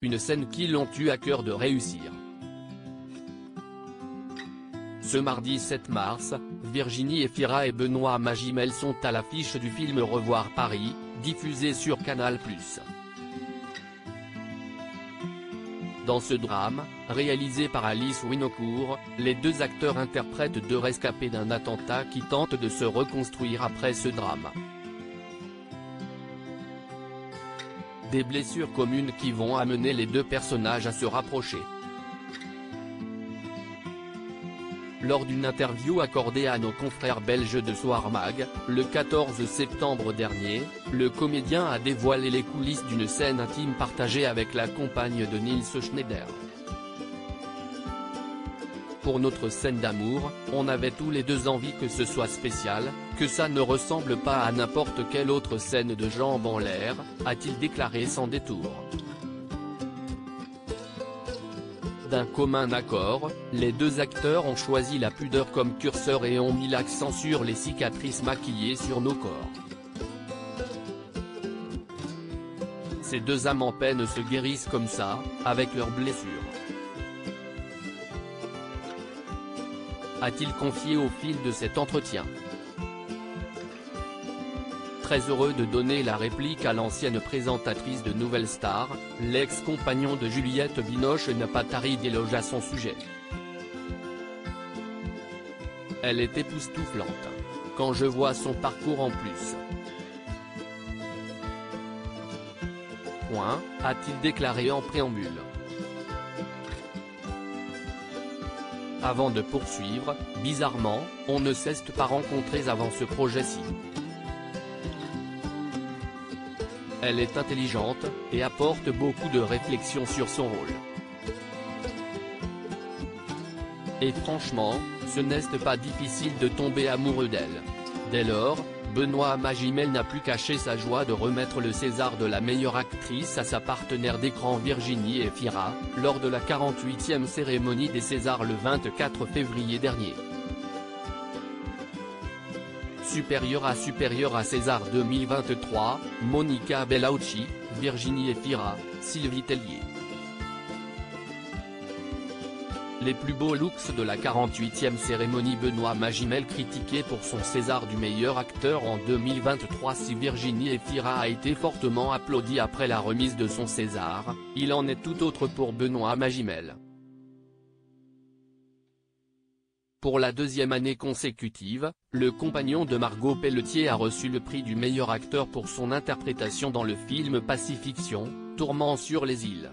une scène qu'ils ont eu à cœur de réussir. Ce mardi 7 mars, Virginie Efira et Benoît Magimel sont à l'affiche du film Revoir Paris, diffusé sur Canal+. Dans ce drame, réalisé par Alice Winocourt, les deux acteurs interprètent deux rescapés d'un attentat qui tentent de se reconstruire après ce drame. Des blessures communes qui vont amener les deux personnages à se rapprocher. Lors d'une interview accordée à nos confrères belges de Soir Mag, le 14 septembre dernier, le comédien a dévoilé les coulisses d'une scène intime partagée avec la compagne de Nils Schneider. Pour notre scène d'amour, on avait tous les deux envie que ce soit spécial, que ça ne ressemble pas à n'importe quelle autre scène de jambes en l'air, a-t-il déclaré sans détour. D'un commun accord, les deux acteurs ont choisi la pudeur comme curseur et ont mis l'accent sur les cicatrices maquillées sur nos corps. Ces deux âmes en peine se guérissent comme ça, avec leurs blessures. A-t-il confié au fil de cet entretien. Très heureux de donner la réplique à l'ancienne présentatrice de Nouvelle Star, l'ex-compagnon de Juliette Binoche n'a pas tari d'éloges à son sujet. Elle est époustouflante. Quand je vois son parcours en plus. A-t-il déclaré en préambule. Avant de poursuivre, bizarrement, on ne s'est pas rencontrés avant ce projet-ci. Elle est intelligente, et apporte beaucoup de réflexion sur son rôle. Et franchement, ce n'est pas difficile de tomber amoureux d'elle. Dès lors, Benoît Magimel n'a plus caché sa joie de remettre le César de la meilleure actrice à sa partenaire d'écran Virginie Efira, lors de la 48e cérémonie des Césars le 24 février dernier. Supérieure à César 2023, Monica Bellucci, Virginie Efira, Sylvie Tellier. Les plus beaux looks de la 48e cérémonie. Benoît Magimel critiqué pour son César du meilleur acteur en 2023. Si Virginie Efira a été fortement applaudie après la remise de son César, il en est tout autre pour Benoît Magimel. Pour la deuxième année consécutive, le compagnon de Margot Pelletier a reçu le prix du meilleur acteur pour son interprétation dans le film Pacifiction, Tourment sur les îles.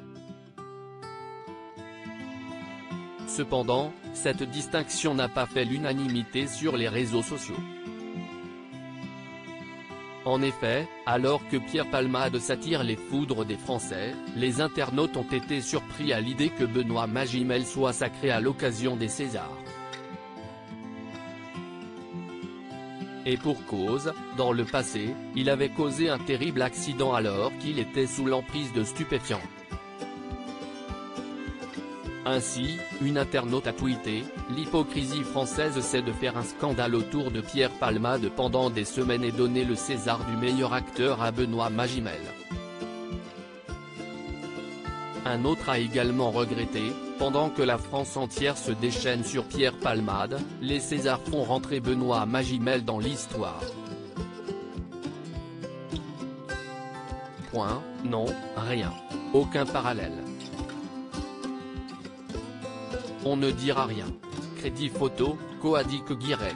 Cependant, cette distinction n'a pas fait l'unanimité sur les réseaux sociaux. En effet, alors que Pierre Palmade s'attire les foudres des Français, les internautes ont été surpris à l'idée que Benoît Magimel soit sacré à l'occasion des Césars. Et pour cause, dans le passé, il avait causé un terrible accident alors qu'il était sous l'emprise de stupéfiants. Ainsi, une internaute a tweeté « L'hypocrisie française c'est de faire un scandale autour de Pierre Palmade pendant des semaines et donner le César du meilleur acteur à Benoît Magimel ». Un autre a également regretté, pendant que la France entière se déchaîne sur Pierre Palmade, les Césars font rentrer Benoît Magimel dans l'histoire. Non, rien. Aucun parallèle. On ne dira rien. Crédit photo, Coadic Guirec.